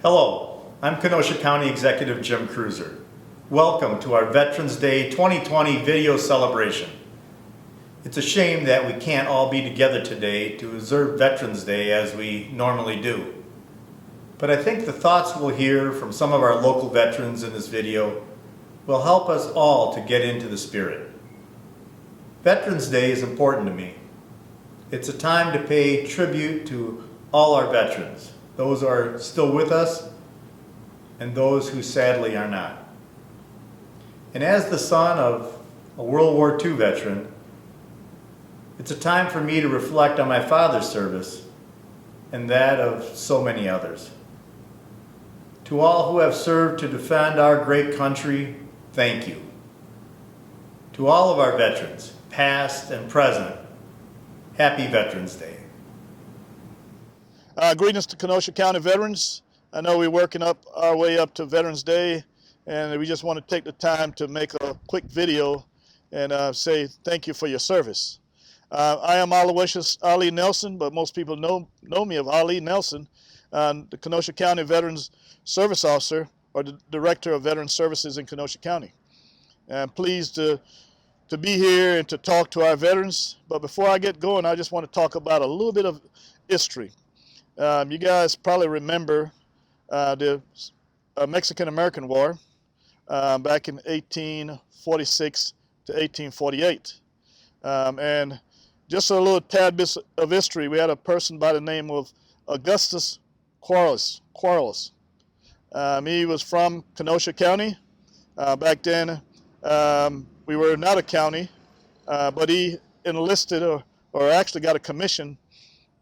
Hello, I'm Kenosha County Executive Jim Cruiser. Welcome to our Veterans Day 2020 video celebration. It's a shame that we can't all be together today to observe Veterans Day as we normally do. But I think the thoughts we'll hear from some of our local veterans in this video will help us all to get into the spirit. Veterans Day is important to me. It's a time to pay tribute to all our veterans, those who are still with us and those who sadly are not. And as the son of a World War II veteran, it's a time for me to reflect on my father's service and that of so many others. To all who have served to defend our great country, thank you. To all of our veterans, past and present, happy Veterans Day. Greetings to Kenosha County veterans. I know we're working up our way up to Veterans Day, and we just want to take the time to make a quick video and say thank you for your service. I am Aloysius Ali Nelson, but most people know me of Ali Nelson, the Kenosha County Veterans Service Officer, or the Director of Veteran Services in Kenosha County. I'm pleased to be here and to talk to our veterans. But before I get going, I just want to talk about a little bit of history. You guys probably remember the Mexican-American War back in 1846 to 1848. And just a little tad bit of history, we had a person by the name of Augustus Quarles. He was from Kenosha County. Back then, we were not a county, but he enlisted or actually got a commission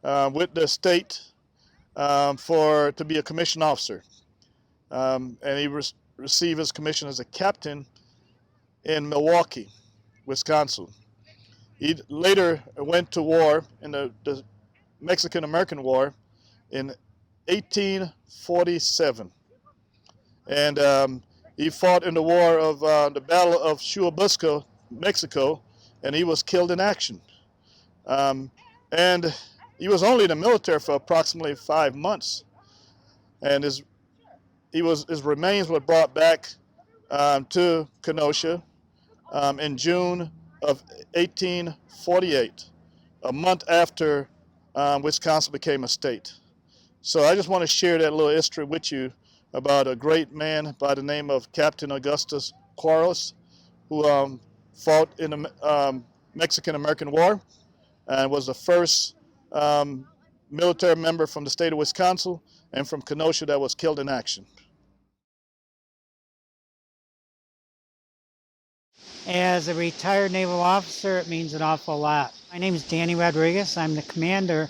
with the state to be a commissioned officer. And he received his commission as a captain in Milwaukee, Wisconsin. He later went to war in the Mexican-American War in 1847. And he fought in the war of the Battle of Churubusco, Mexico, and he was killed in action. And he was only in the military for approximately 5 months. And his remains were brought back to Kenosha in June of 1848, a month after Wisconsin became a state. So I just want to share that little history with you about a great man by the name of Captain Augustus Quarles, who fought in the Mexican-American War and was the first military member from the state of Wisconsin and from Kenosha that was killed in action. As a retired naval officer, it means an awful lot. My name is Danny Rodriguez. I'm the commander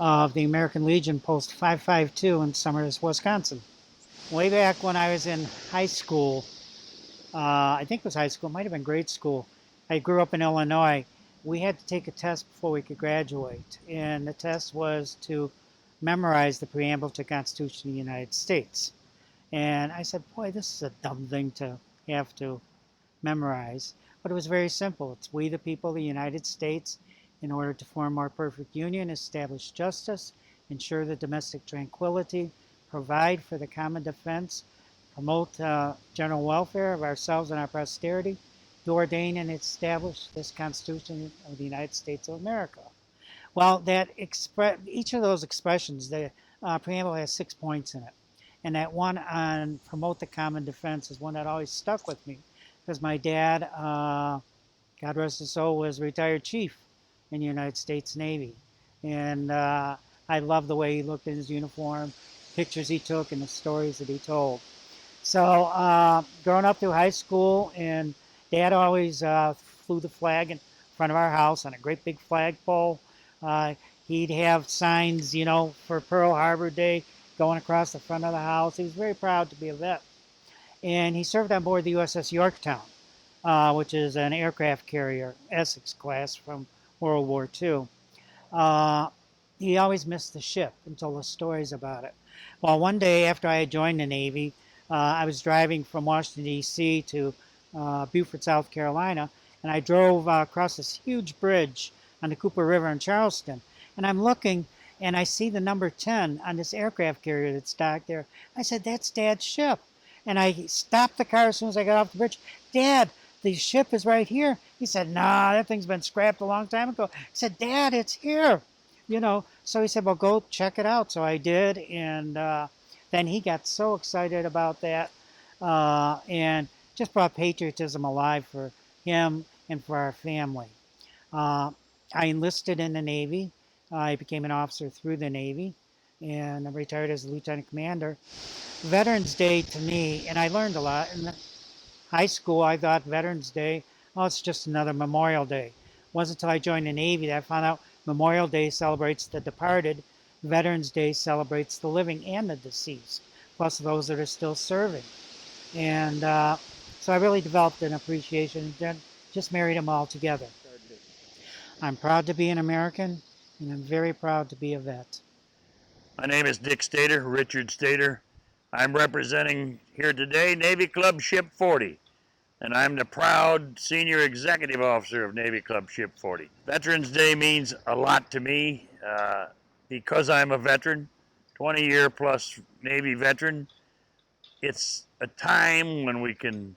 of the American Legion Post 552 in Summers, Wisconsin. Way back when I was in high school, I think it was high school, it might have been grade school. I grew up in Illinois. We had to take a test before we could graduate, and the test was to memorize the preamble to the Constitution of the United States. And I said, boy, this is a dumb thing to have to memorize. But it was very simple. It's we the people of the United States, in order to form a more perfect union, establish justice, ensure the domestic tranquility, provide for the common defense, promote general welfare of ourselves and our posterity, to ordain and establish this Constitution of the United States of America. Well, each of those expressions, the preamble has 6 points in it. And that one on promote the common defense is one that always stuck with me, because my dad, God rest his soul, was a retired chief in the United States Navy. And I love the way he looked in his uniform, pictures he took, and the stories that he told. So growing up through high school, and Dad always flew the flag in front of our house on a great big flagpole. He'd have signs, for Pearl Harbor Day going across the front of the house. He was very proud to be a vet. And he served on board the USS Yorktown, which is an aircraft carrier, Essex class from World War II. He always missed the ship and told us stories about it. Well, one day after I had joined the Navy, I was driving from Washington, D.C. to Beaufort, South Carolina, and I drove across this huge bridge on the Cooper River in Charleston. And I'm looking, and I see the number 10 on this aircraft carrier that's docked there. I said, that's Dad's ship. And I stopped the car as soon as I got off the bridge. Dad, the ship is right here. He said, nah, that thing's been scrapped a long time ago. I said, Dad, it's here. You know, so he said, well, go check it out. So I did, and then he got so excited about that and just brought patriotism alive for him and for our family. I enlisted in the Navy. I became an officer through the Navy, and I retired as a lieutenant commander. Veterans Day to me, and I learned a lot. In high school, I thought Veterans Day, oh, it's just another Memorial Day. It wasn't until I joined the Navy that I found out Memorial Day celebrates the departed. Veterans Day celebrates the living and the deceased, plus those that are still serving. And so I really developed an appreciation and just married them all together. I'm proud to be an American, and I'm very proud to be a vet. My name is Dick Stader, Richard Stader. I'm representing here today Navy Club Ship 40, and I'm the proud Senior Executive Officer of Navy Club Ship 40. Veterans Day means a lot to me because I'm a veteran, 20-year plus Navy veteran. It's a time when we can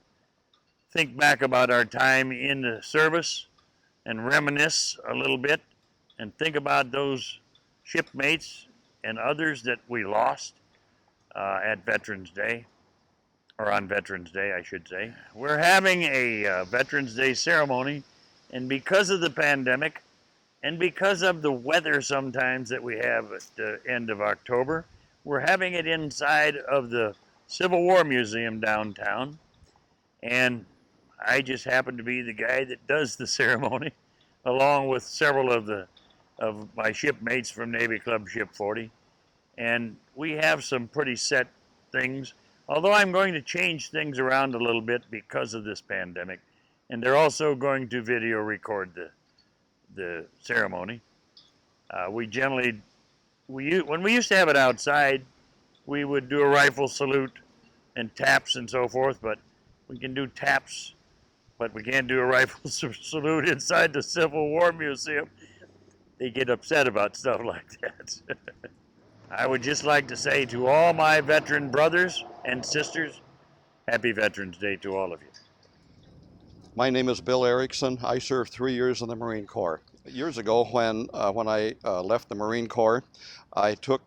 think back about our time in the service and reminisce a little bit and think about those shipmates and others that we lost at Veterans Day, or on Veterans Day, I should say. We're having a Veterans Day ceremony, and because of the pandemic, and because of the weather sometimes that we have at the end of October, we're having it inside of the Civil War Museum downtown, and I just happen to be the guy that does the ceremony, along with several of my shipmates from Navy Club Ship 40. And we have some pretty set things, although I'm going to change things around a little bit because of this pandemic. And they're also going to video record the ceremony. When we used to have it outside, we would do a rifle salute and taps and so forth, but we can do taps, but we can't do a rifle salute inside the Civil War Museum. They get upset about stuff like that. I would just like to say to all my veteran brothers and sisters, Happy Veterans Day to all of you. My name is Bill Erickson. I served 3 years in the Marine Corps. Years ago, when I left the Marine Corps, I took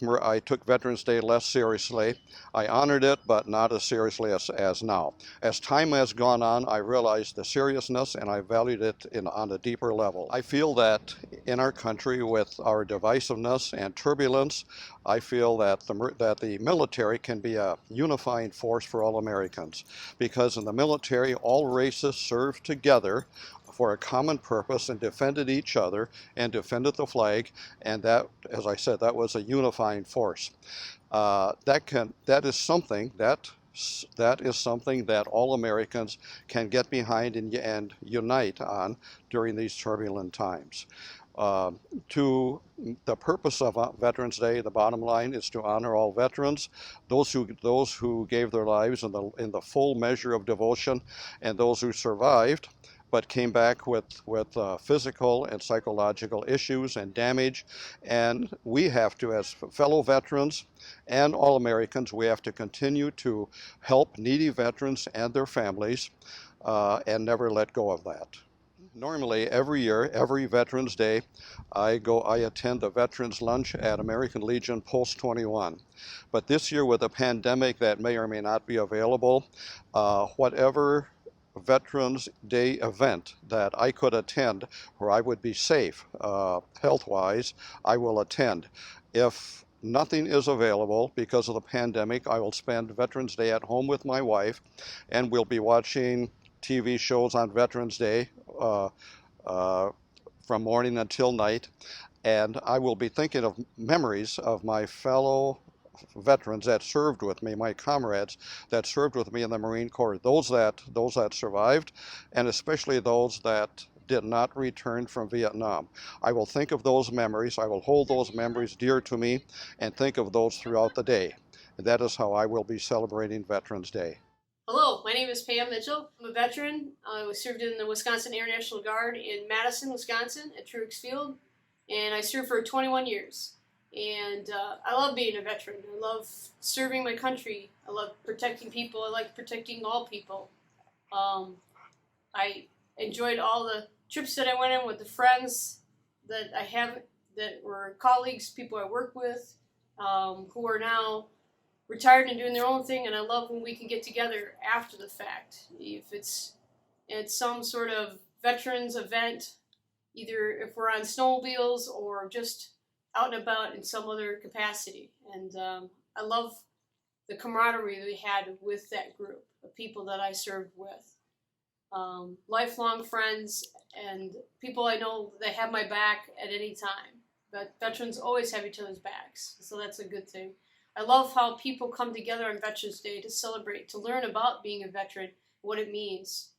Veterans Day less seriously. I honored it, but not as seriously as now. As time has gone on, I realized the seriousness, and I valued it on a deeper level. I feel that in our country, with our divisiveness and turbulence, I feel that the military can be a unifying force for all Americans, because in the military, all races serve together for a common purpose and defended each other and defended the flag, and that, as I said, that was a unifying force. That is something that all Americans can get behind and unite on during these turbulent times. To the purpose of Veterans Day, the bottom line is to honor all veterans, those who gave their lives in the full measure of devotion, and those who survived but came back with physical and psychological issues and damage. And we have to, as fellow veterans and all Americans, we have to continue to help needy veterans and their families and never let go of that. Normally, every year, every Veterans Day, I attend the Veterans Lunch at American Legion Post 21. But this year, with a pandemic, that may or may not be available. Whatever Veterans Day event that I could attend where I would be safe health-wise, I will attend. If nothing is available because of the pandemic, I will spend Veterans Day at home with my wife, and we'll be watching TV shows on Veterans Day from morning until night, and I will be thinking of memories of my fellow veterans that served with me, my comrades that served with me in the Marine Corps, those that survived, and especially those that did not return from Vietnam. I will think of those memories, I will hold those memories dear to me, and think of those throughout the day. And that is how I will be celebrating Veterans Day. Hello, my name is Pam Mitchell. I'm a veteran. I served in the Wisconsin Air National Guard in Madison, Wisconsin at Truix Field, and I served for 21 years. And I love being a veteran. I love serving my country. I love protecting people. I like protecting all people. I enjoyed all the trips that I went on with the friends that I have, that were colleagues, people I work with, who are now retired and doing their own thing. And I love when we can get together after the fact. If it's at some sort of veterans event, either if we're on snowmobiles or just out and about in some other capacity. And I love the camaraderie that we had with that group of people that I served with. Lifelong friends and people I know that have my back at any time. But veterans always have each other's backs, so that's a good thing. I love how people come together on Veterans Day to celebrate, to learn about being a veteran, what it means.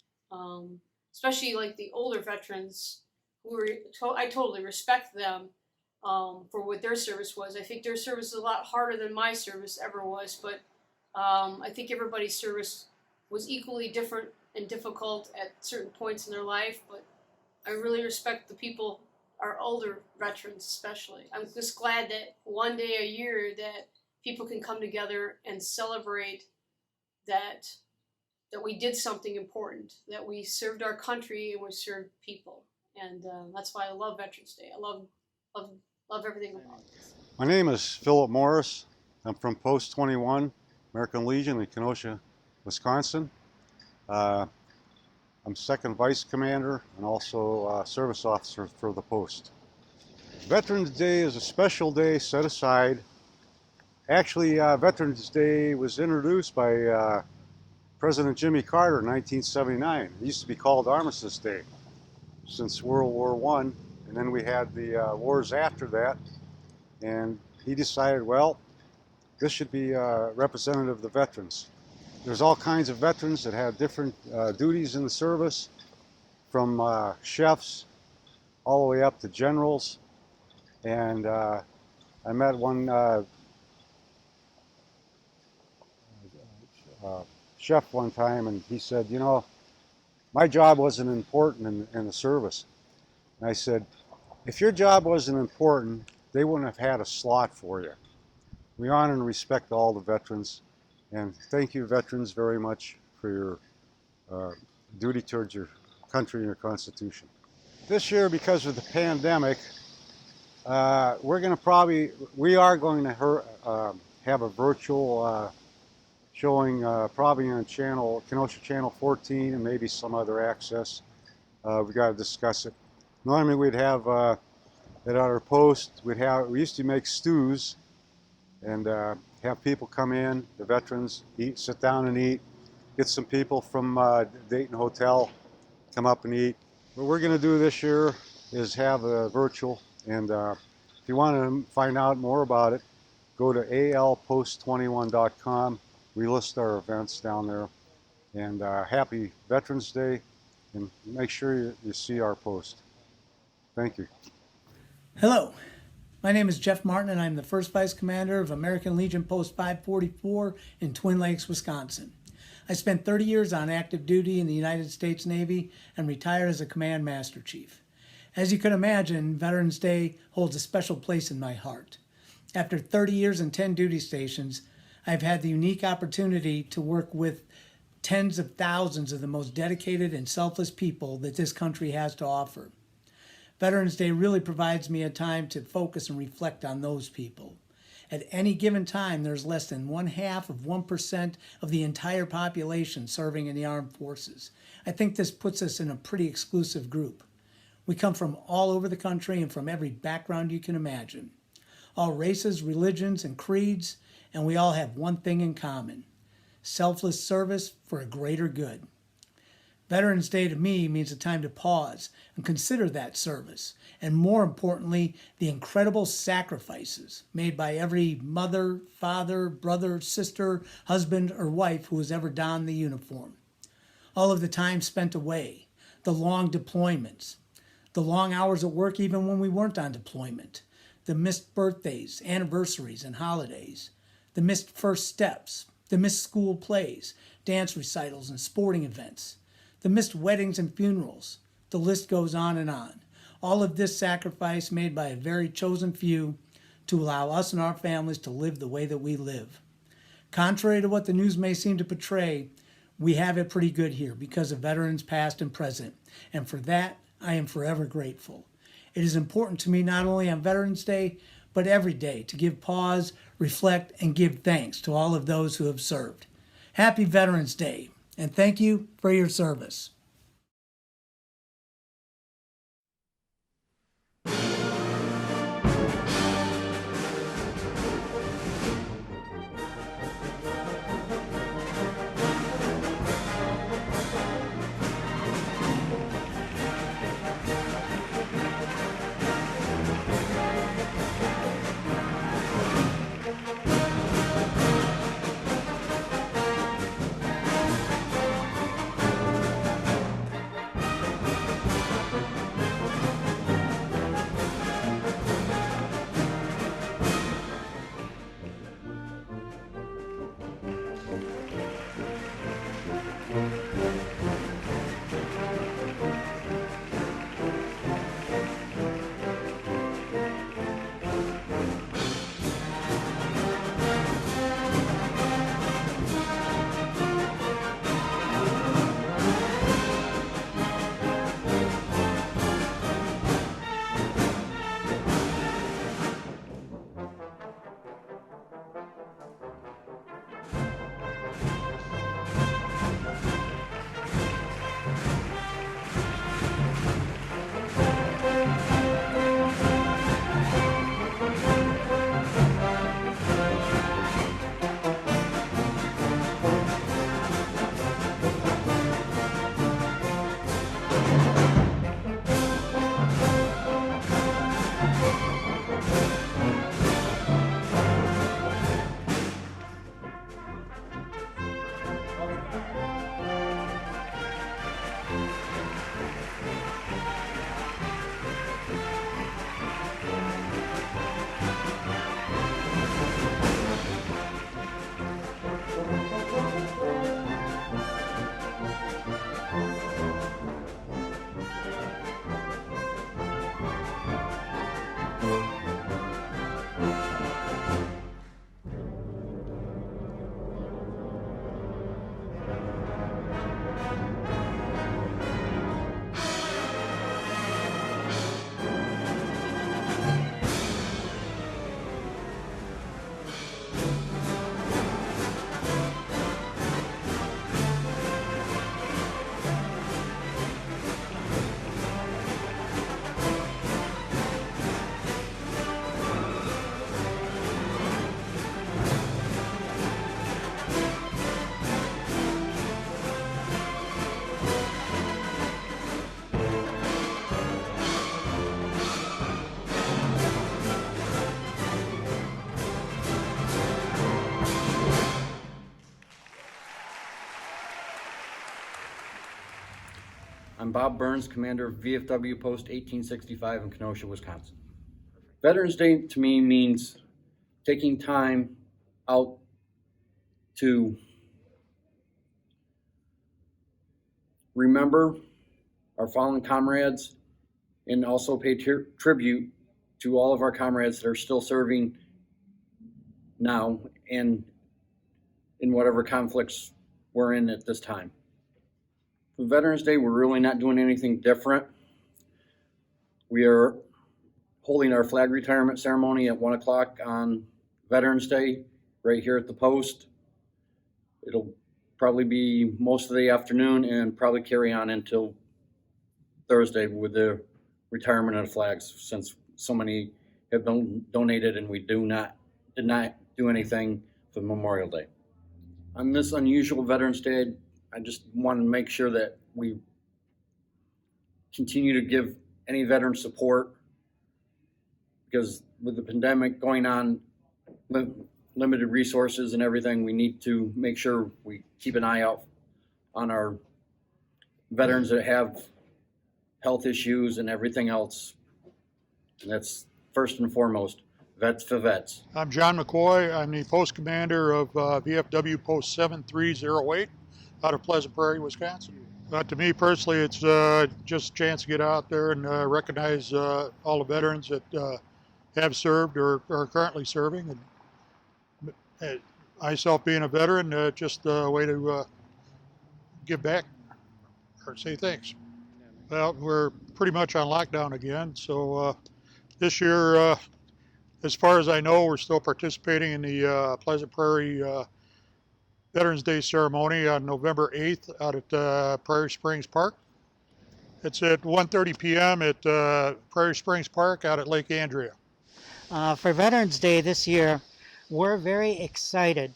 Especially like the older veterans, I totally respect them for what their service was. I think their service is a lot harder than my service ever was, but I think everybody's service was equally different and difficult at certain points in their life, but I really respect the people, our older veterans especially. I'm just glad that one day a year that people can come together and celebrate that we did something important, that we served our country and we served people. And that's why I love Veterans Day. I love everything about it. My name is Philip Morris. I'm from Post 21, American Legion in Kenosha, Wisconsin. I'm second vice commander and also service officer for the post. Veterans Day is a special day set aside. Actually, Veterans Day was introduced by President Jimmy Carter in 1979. It used to be called Armistice Day since World War I, and then we had the wars after that, and he decided, well, this should be representative of the veterans. There's all kinds of veterans that have different duties in the service, from chefs all the way up to generals. And I met one chef one time, and he said, you know, my job wasn't important in the service. And I said, if your job wasn't important, they wouldn't have had a slot for you. We honor and respect all the veterans. And thank you, veterans, very much for your duty towards your country and your Constitution. This year, because of the pandemic, we are going to have a virtual showing probably on Kenosha Channel 14 and maybe some other access. We got to discuss it. Normally we'd have at our post, we used to make stews and have people come in, the veterans, eat, sit down and eat. Get some people from Dayton Hotel, come up and eat. What we're going to do this year is have a virtual, and if you want to find out more about it, go to alpost21.com. We list our events down there. And happy Veterans Day, and make sure you see our post. Thank you. Hello, my name is Jeff Martin, and I'm the First Vice Commander of American Legion Post 544 in Twin Lakes, Wisconsin. I spent 30 years on active duty in the United States Navy and retired as a Command Master Chief. As you can imagine, Veterans Day holds a special place in my heart. After 30 years and 10 duty stations, I've had the unique opportunity to work with tens of thousands of the most dedicated and selfless people that this country has to offer. Veterans Day really provides me a time to focus and reflect on those people. At any given time, there's less than 0.5% of the entire population serving in the armed forces. I think this puts us in a pretty exclusive group. We come from all over the country and from every background you can imagine. All races, religions, and creeds, and we all have one thing in common: selfless service for a greater good. Veterans Day to me means a time to pause and consider that service, and more importantly, the incredible sacrifices made by every mother, father, brother, sister, husband, or wife who has ever donned the uniform. All of the time spent away, the long deployments, the long hours at work even when we weren't on deployment, the missed birthdays, anniversaries, and holidays, the missed first steps, the missed school plays, dance recitals, and sporting events, the missed weddings and funerals. The list goes on and on. All of this sacrifice made by a very chosen few to allow us and our families to live the way that we live. Contrary to what the news may seem to portray, we have it pretty good here because of veterans past and present, and for that, I am forever grateful. It is important to me not only on Veterans Day, but every day to give pause, reflect, and give thanks to all of those who have served. Happy Veterans Day, and thank you for your service. I'm Bob Burns, commander of VFW Post 1865 in Kenosha, Wisconsin. Veterans Day to me means taking time out to remember our fallen comrades and also pay tribute to all of our comrades that are still serving now and in whatever conflicts we're in at this time. For Veterans Day, we're really not doing anything different. We are holding our flag retirement ceremony at 1 o'clock on Veterans Day right here at the post. It'll probably be most of the afternoon and probably carry on until Thursday with the retirement of the flags, since so many have been donated and we did not do anything for Memorial Day. On this unusual Veterans Day, I just want to make sure that we continue to give any veteran support, because with the pandemic going on, limited resources and everything, we need to make sure we keep an eye out on our veterans that have health issues and everything else. And that's first and foremost, Vets for Vets. I'm John McCoy. I'm the post commander of VFW Post 7308 out of Pleasant Prairie, Wisconsin. To me personally, it's just a chance to get out there and recognize all the veterans that have served or are currently serving. And myself being a veteran, just a way to give back or say thanks. Well, we're pretty much on lockdown again, so this year, as far as I know, we're still participating in the Pleasant Prairie Veterans Day ceremony on November 8th out at Prairie Springs Park. It's at 1:30 p.m. at Prairie Springs Park out at Lake Andrea. For Veterans Day this year, we're very excited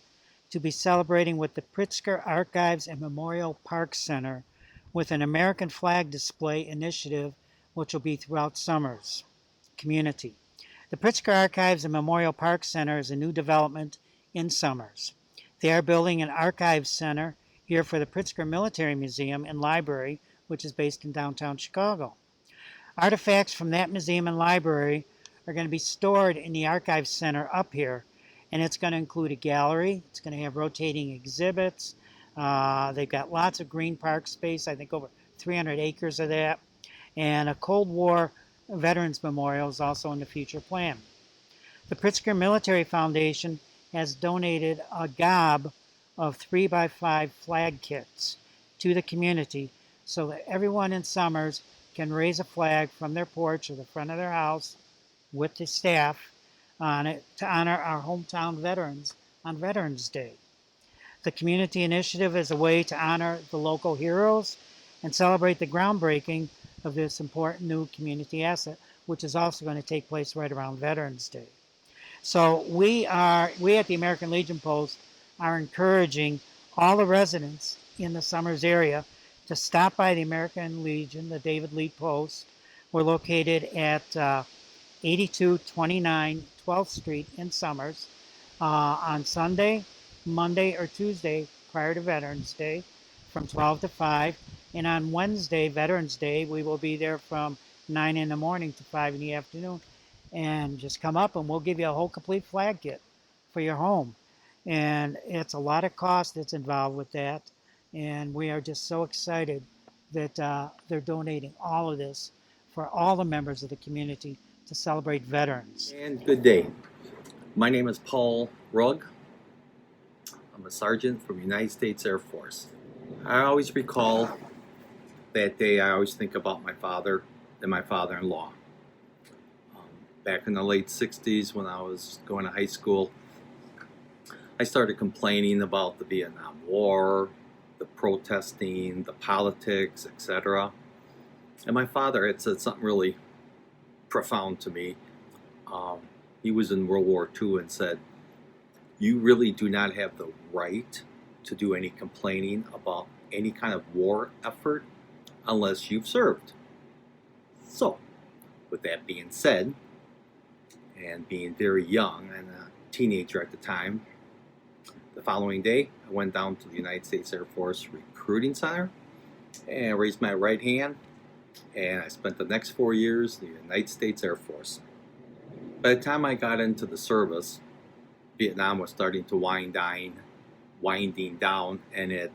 to be celebrating with the Pritzker Archives and Memorial Park Center with an American flag display initiative which will be throughout Summers community. The Pritzker Archives and Memorial Park Center is a new development in Summers. They are building an archives center here for the Pritzker Military Museum and Library, which is based in downtown Chicago. Artifacts from that museum and library are going to be stored in the archives center up here, and it's going to include a gallery. It's going to have rotating exhibits. They've got lots of green park space, I think over 300 acres of that, and a Cold War Veterans Memorial is also in the future plan. The Pritzker Military Foundation has donated a gob of 3x5 flag kits to the community so that everyone in Summers can raise a flag from their porch or the front of their house with the staff on it to honor our hometown veterans on Veterans Day. The community initiative is a way to honor the local heroes and celebrate the groundbreaking of this important new community asset, which is also going to take place right around Veterans Day. So we at the American Legion Post are encouraging all the residents in the Summers area to stop by the American Legion, the David Lee Post. We're located at 8229 12th Street in Summers on Sunday, Monday, or Tuesday prior to Veterans Day from 12 to 5. And on Wednesday, Veterans Day, we will be there from 9 in the morning to 5 in the afternoon. And just come up and we'll give you a whole complete flag kit for your home. And it's a lot of cost that's involved with that. And we are just so excited that they're donating all of this for all the members of the community to celebrate veterans. And good day. My name is Paul RUGG. I'm a sergeant from the United States Air Force. I always recall that day. I always think about my father and my father-in-law. Back in the late 60s when I was going to high school, I started complaining about the Vietnam War, the protesting, the politics, etc. And my father had said something really profound to me. He was in World War II and said, "You really do not have the right to do any complaining about any kind of war effort unless you've served." So, with that being said, and being very young and a teenager at the time, the following day I went down to the United States Air Force Recruiting Center and I raised my right hand, and I spent the next 4 years in the United States Air Force. By the time I got into the service, Vietnam was starting to winding down, and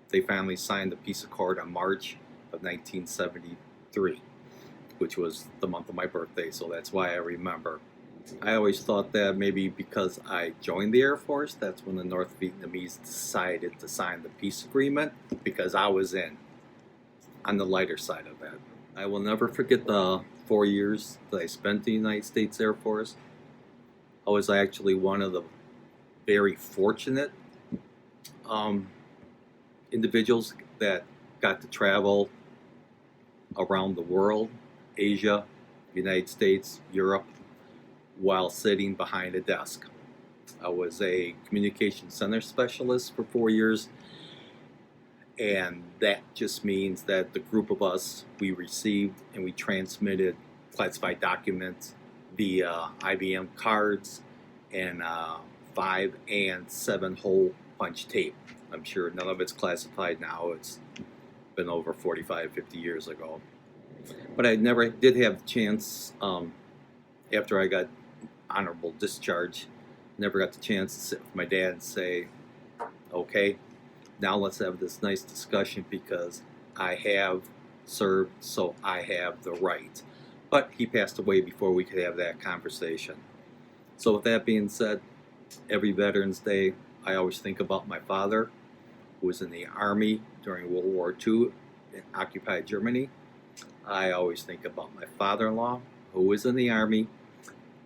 they finally signed the peace accord on March of 1973, which was the month of my birthday, so that's why I remember. I always thought that maybe because I joined the Air Force, that's when the North Vietnamese decided to sign the peace agreement, because I was on the lighter side of that. I will never forget the 4 years that I spent in the United States Air Force. I was actually one of the very fortunate individuals that got to travel around the world, Asia, United States, Europe, while sitting behind a desk. I was a communication center specialist for 4 years, and that just means that the group of us, we received and we transmitted classified documents via IBM cards and 5 and 7 hole punch tape. I'm sure none of it's classified now. It's been over 45, 50 years ago. But I never did have the chance, after I got honorable discharge, never got the chance to sit with my dad and say, okay, now let's have this nice discussion, because I have served, so I have the right. but he passed away before we could have that conversation. So with that being said, every Veterans Day, I always think about my father, who was in the Army during World War II in occupied Germany. I always think about my father-in-law, who was in the Army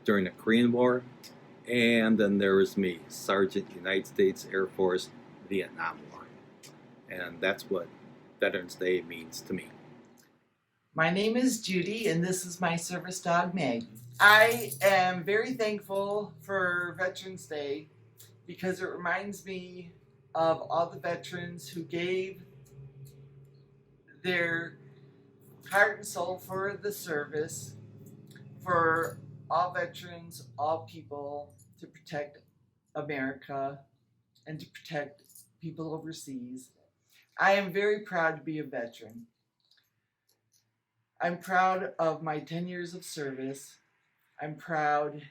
during the Korean War. And then there was me, Sergeant United States Air Force, Vietnam War. And that's what Veterans Day means to me. My name is Judy, and this is my service dog, Maggie. I am very thankful for Veterans Day because it reminds me of all the veterans who gave their heart and soul for the service, for all veterans, all people, to protect America and to protect people overseas. I am very proud to be a veteran. I'm proud of my 10 years of service. I'm proud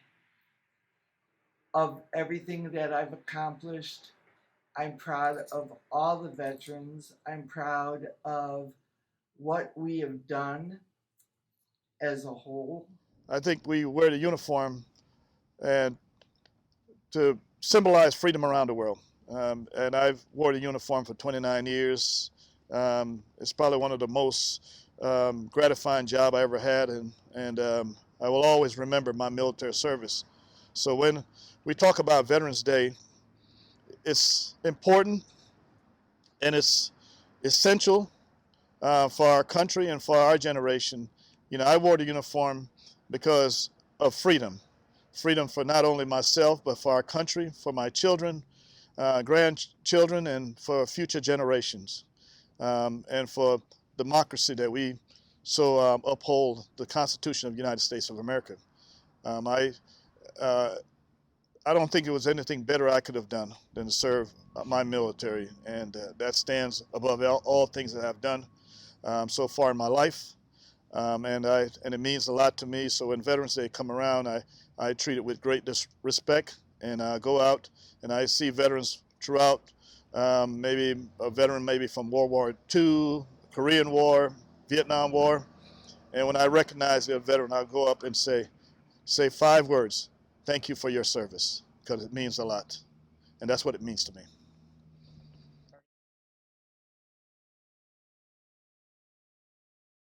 of everything that I've accomplished. I'm proud of all the veterans. I'm proud of what we have done as a whole. I think we wear the uniform and to symbolize freedom around the world. And I've wore the uniform for 29 years. It's probably one of the most gratifying job I ever had, and I will always remember my military service. So when we talk about Veterans Day, it's important and it's essential for our country and for our generation. You know, I wore the uniform because of freedom. Freedom for not only myself, but for our country, for my children, grandchildren, and for future generations, and for democracy that we so uphold, the Constitution of the United States of America. I don't think it was anything better I could have done than to serve my military, and that stands above all things that I've done so far in my life, and it means a lot to me. So when Veterans Day come around, I treat it with great respect, and go out and I see veterans throughout, maybe a veteran maybe from World War II, Korean War, Vietnam War, and when I recognize a veteran, I'll go up and say 5 words: thank you for your service, because it means a lot, and that's what it means to me.